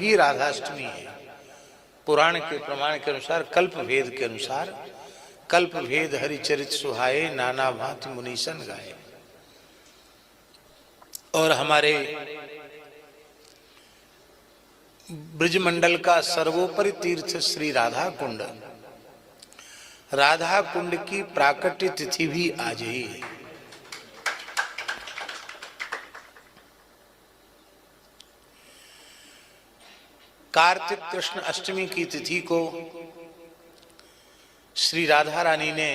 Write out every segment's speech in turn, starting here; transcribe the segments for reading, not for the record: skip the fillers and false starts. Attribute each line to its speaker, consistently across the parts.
Speaker 1: ही राधाष्टमी है। पुराण के प्रमाण के अनुसार, कल्प भेद के अनुसार, कल्प भेद हरिचरित सुहाए, नाना भांति मुनीसन गाए। और हमारे ब्रजमंडल का सर्वोपरि तीर्थ श्री राधा कुंड, राधा कुंड की प्राकट्य तिथि भी आज ही है। कार्तिक कृष्ण अष्टमी की तिथि को श्री राधा रानी ने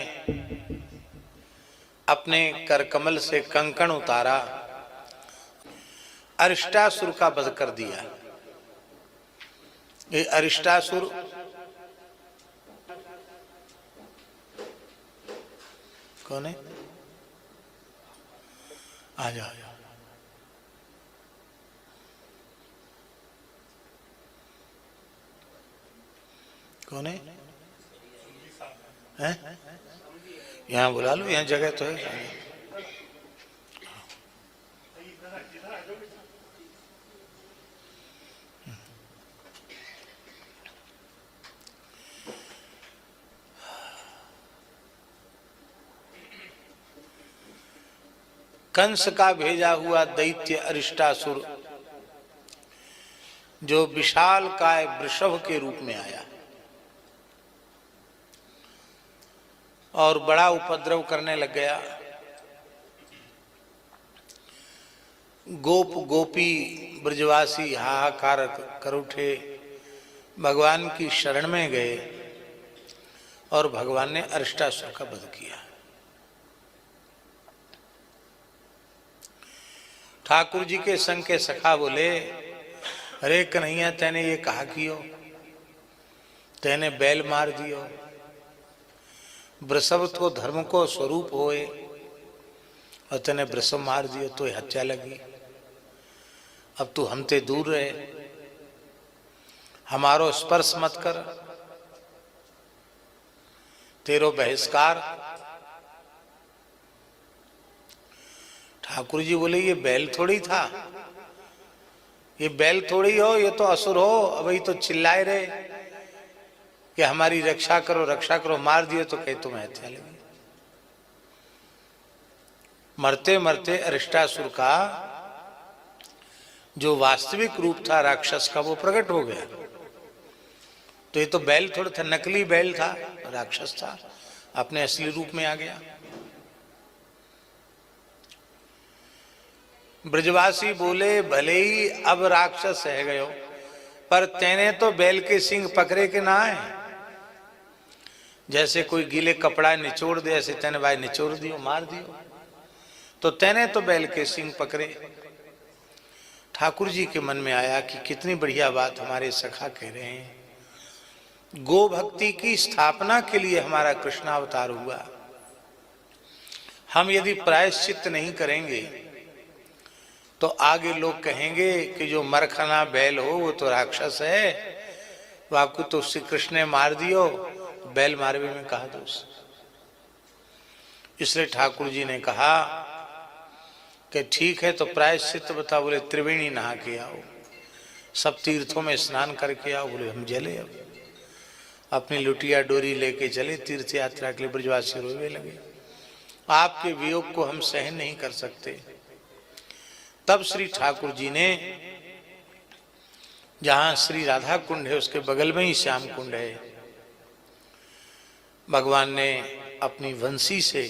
Speaker 1: अपने करकमल से कंकण उतारा, अरिष्टासुर का वध कर दिया। ये अरिष्टासुर कौन है? आ जाओ। कौन है? यहाँ बुला लो, यहाँ जगह तो है। कंस का भेजा हुआ दैत्य अरिष्टासुर जो विशाल काय वृषभ के रूप में आया और बड़ा उपद्रव करने लग गया। गोप गोपी ब्रजवासी हाहाकार कर उठे, भगवान की शरण में गए और भगवान ने अरिष्टासुर का वध किया। ठाकुर जी के संग के सखा बोले, अरे कन्हैया, तैने ये कहा कियो, तैने बैल मार दियो, वृषभ तो धर्म को स्वरूप होए और तैने वृषभ मार दियो तो हत्या लगी। अब तू हमते दूर रहे, हमारो स्पर्श मत कर, तेरो बहिष्कार। ठाकुर जी बोले, ये बैल थोड़ी था, ये बैल थोड़ी हो, ये तो असुर हो। अभी तो चिल्लाए रहे कि हमारी रक्षा करो रक्षा करो, मार दिए तो कहे तुम्हें हत्या लगी। मरते मरते अरिष्टासुर का जो वास्तविक रूप था राक्षस का, वो प्रकट हो गया। तो ये तो बैल थोड़ा था, नकली बैल था, राक्षस था, अपने असली रूप में आ गया। ब्रजवासी बोले, भले ही अब राक्षस है गयो, पर तेने तो बैल के सिंग पकड़े के ना है। जैसे कोई गीले कपड़ा निचोड़ दे, ऐसे तेने भाई निचोड़ दियो, मार दियो। तो तेने तो बैल के सिंग पकड़े। ठाकुर जी के मन में आया कि कितनी बढ़िया बात हमारे सखा कह रहे हैं। गो भक्ति की स्थापना के लिए हमारा कृष्णावतार हुआ। हम यदि प्रायश्चित नहीं करेंगे तो आगे लोग कहेंगे कि जो मरखना बैल हो वो तो राक्षस है, वाकु तो श्री कृष्ण ने मार दियो, बैल मारवे में कहा दोष। इसलिए ठाकुर जी ने कहा कि ठीक है, तो प्रायश्चित बता। बोले, त्रिवेणी नहा के आओ, सब तीर्थों में स्नान करके आओ। बोले, हम चले। अब अपनी लुटिया डोरी लेके चले तीर्थ यात्रा के लिए। ब्रजवासी रोने लगे, आपके वियोग को हम सहन नहीं कर सकते। तब श्री ठाकुर जी ने, जहां श्री राधा कुंड है उसके बगल में ही श्याम कुंड है, भगवान ने अपनी वंशी से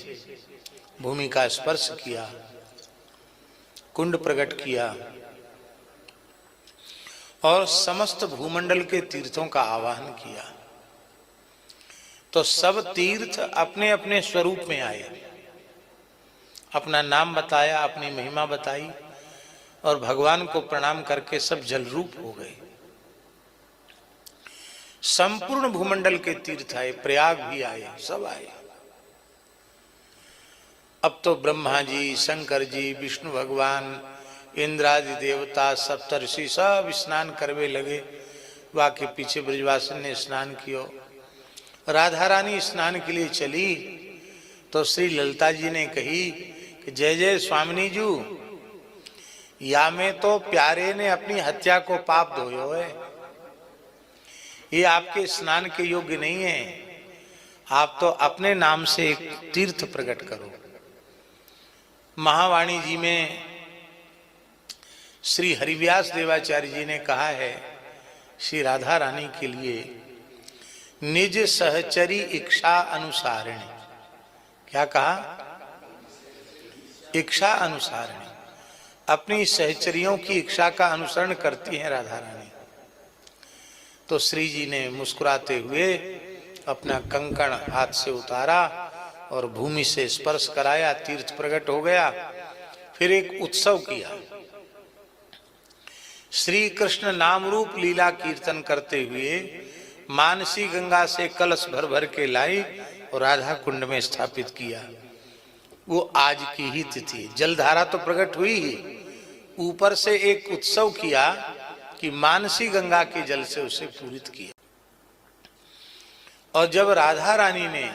Speaker 1: भूमि का स्पर्श किया, कुंड प्रकट किया और समस्त भूमंडल के तीर्थों का आवाहन किया। तो सब तीर्थ अपने अपने स्वरूप में आए, अपना नाम बताया, अपनी महिमा बताई और भगवान को प्रणाम करके सब जल रूप हो गए। संपूर्ण भूमंडल के तीर्थ आए, प्रयाग भी आए, सब आए। अब तो ब्रह्मा जी, शंकर जी, विष्णु भगवान, इंद्रादि देवता, सप्तर्षि सब स्नान करवे लगे। वाके पीछे ब्रजवासी ने स्नान किया। राधा रानी स्नान के लिए चली तो श्री ललिता जी ने कही कि जय जय स्वामिनी जू, या में तो प्यारे ने अपनी हत्या को पाप धोयो है, ये आपके स्नान के योग्य नहीं है। आप तो अपने नाम से एक तीर्थ प्रकट करो। महावाणी जी में श्री हरिव्यास देवाचार्य जी ने कहा है श्री राधा रानी के लिए, निज सहचरी इच्छा अनुसारिणी। क्या कहा? इच्छा अनुसारिणी, अपनी सहचरियों की इच्छा का अनुसरण करती हैं राधा रानी। तो श्री जी ने मुस्कुराते हुए अपना कंकण हाथ से उतारा और भूमि से स्पर्श कराया, तीर्थ प्रकट हो गया। फिर एक उत्सव किया। श्री कृष्ण नाम रूप लीला कीर्तन करते हुए मानसी गंगा से कलश भर भर के लाई और राधा कुंड में स्थापित किया। वो आज की ही तिथि, जलधारा तो प्रकट हुई ही, ऊपर से एक उत्सव किया कि मानसी गंगा के जल से उसे पूरित किया। और जब राधा रानी ने,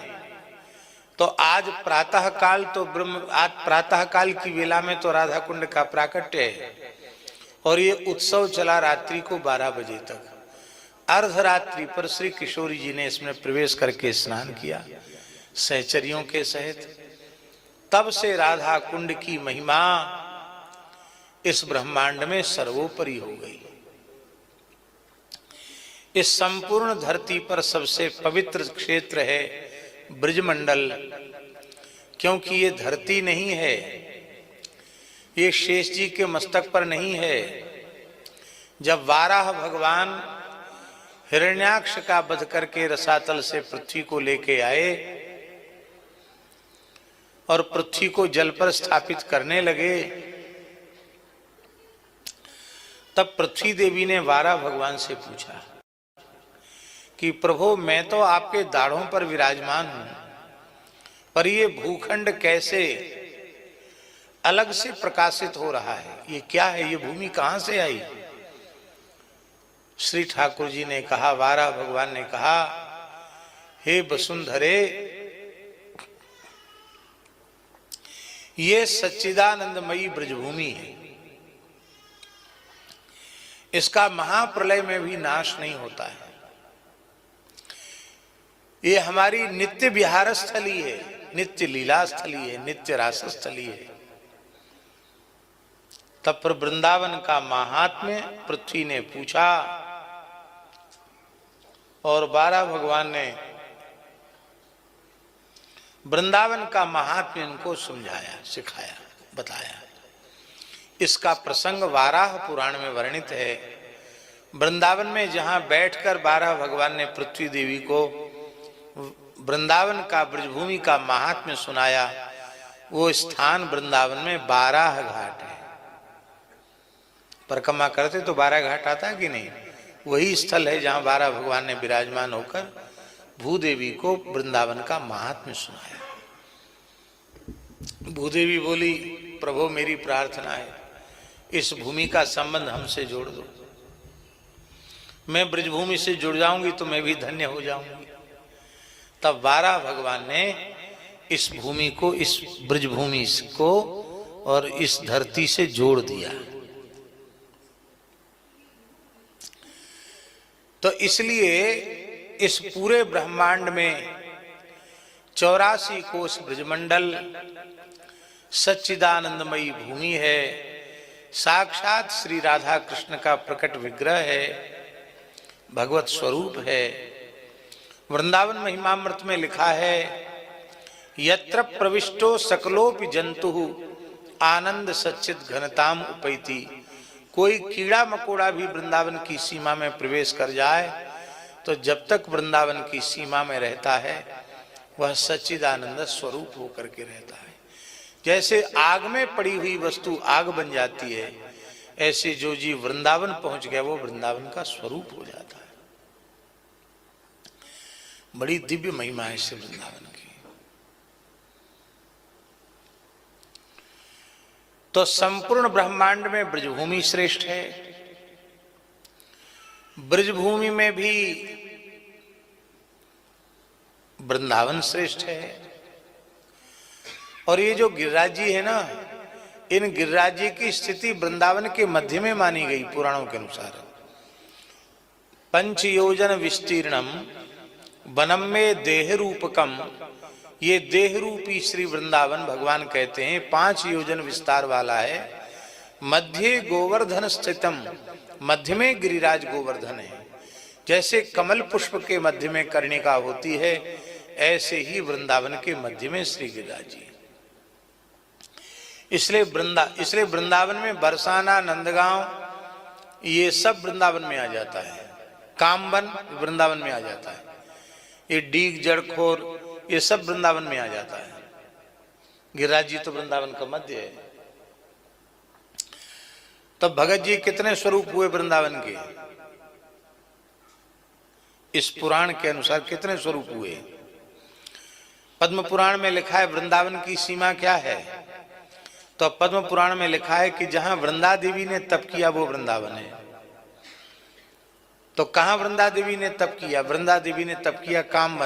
Speaker 1: तो आज प्रातः काल तो आज प्रातः काल की वेला में तो राधा कुंड का प्राकट्य है और ये उत्सव चला रात्रि को 12 बजे तक। अर्धरात्रि पर श्री किशोरी जी ने इसमें प्रवेश करके स्नान किया सहचरियों के सहित। तब से राधा कुंड की महिमा इस ब्रह्मांड में सर्वोपरि हो गई। इस संपूर्ण धरती पर सबसे पवित्र क्षेत्र है ब्रजमंडल, क्योंकि ये धरती नहीं है, ये शेष जी के मस्तक पर नहीं है। जब वाराह भगवान हिरण्याक्ष का वध करके रसातल से पृथ्वी को लेके आए और पृथ्वी को जल पर स्थापित करने लगे, तब पृथ्वी देवी ने वाराह भगवान से पूछा कि प्रभु, मैं तो आपके दाढ़ों पर विराजमान हूं, पर ये भूखंड कैसे अलग से प्रकाशित हो रहा है? ये क्या है? ये भूमि कहां से आई? श्री ठाकुर जी ने कहा, वाराह भगवान ने कहा, हे वसुंधरे, ये सच्चिदानंदमयी ब्रजभूमि है, इसका महाप्रलय में भी नाश नहीं होता है। ये हमारी नित्य विहार स्थली है, नित्य लीला स्थली है, नित्य रास स्थली है। तब पर वृंदावन का महात्म्य पृथ्वी ने पूछा और वाराह भगवान ने वृंदावन का महात्म्य उनको समझाया, सिखाया, बताया। इसका प्रसंग वाराह पुराण में वर्णित है। वृंदावन में जहां बैठकर वाराह भगवान ने पृथ्वी देवी को वृंदावन का, ब्रजभूमि का महात्म्य सुनाया, वो स्थान वृंदावन में 12 घाट है। परिक्रमा करते तो 12 घाट आता है कि नहीं? वही स्थल है जहां वाराह भगवान ने विराजमान होकर भूदेवी को वृंदावन का महात्म्य सुनाया। भूदेवी बोली, प्रभु मेरी प्रार्थना है, इस भूमि का संबंध हमसे जोड़ दो। मैं ब्रजभूमि से जुड़ जाऊंगी तो मैं भी धन्य हो जाऊंगी। तब वाराह भगवान ने इस भूमि को, इस ब्रजभूमि को और इस धरती से जोड़ दिया। तो इसलिए इस पूरे ब्रह्मांड में 84 कोश ब्रजमंडल सच्चिदानंदमयी भूमि है, साक्षात श्री राधा कृष्ण का प्रकट विग्रह है, भगवत स्वरूप है। वृंदावन महिमामृत में लिखा है, यत्र प्रविष्टो सकलोपि जंतु आनंद सच्चिद घनताम उपैति। कोई कीड़ा मकोड़ा भी वृंदावन की सीमा में प्रवेश कर जाए तो जब तक वृंदावन की सीमा में रहता है वह सच्चिदानंद स्वरूप होकर के रहता है। जैसे आग में पड़ी हुई वस्तु आग बन जाती है, ऐसे जो जीव वृंदावन पहुंच गया वो वृंदावन का स्वरूप हो जाता है। बड़ी दिव्य महिमा है इस वृंदावन की। तो संपूर्ण ब्रह्मांड में ब्रजभूमि श्रेष्ठ है। ब्रजभूमि में भी वृंदावन श्रेष्ठ है। और ये जो गिरिराज जी है ना, इन गिरिराज जी की स्थिति वृंदावन के मध्य में मानी गई पुराणों के अनुसार। पंच योजन विस्तीर्णम वनम में देह रूपकम, ये देह रूपी श्री वृंदावन भगवान कहते हैं 5 योजन विस्तार वाला है। मध्य गोवर्धन स्थितम, मध्य में गिरिराज गोवर्धन है। जैसे कमल पुष्प के मध्य में कर्णिका होती है, ऐसे ही वृंदावन के मध्य में श्री गिरिराज जी। इसलिए वृंदावन में बरसाना, नंदगांव ये सब वृंदावन में आ जाता है। कामवन वृंदावन में आ जाता है। ये डीग, जड़खोर ये सब वृंदावन में आ जाता है। गिरिराज जी तो वृंदावन का मध्य है। तो भगत जी कितने स्वरूप हुए वृंदावन के? इस पुराण के अनुसार कितने स्वरूप हुए? पद्म पुराण में लिखा है वृंदावन की सीमा क्या है? तो पद्म पुराण में लिखा है कि जहां वृंदा देवी ने तप किया वो वृंदावन है। तो कहां वृंदा देवी ने तप किया? वृंदा देवी ने तप किया कामवन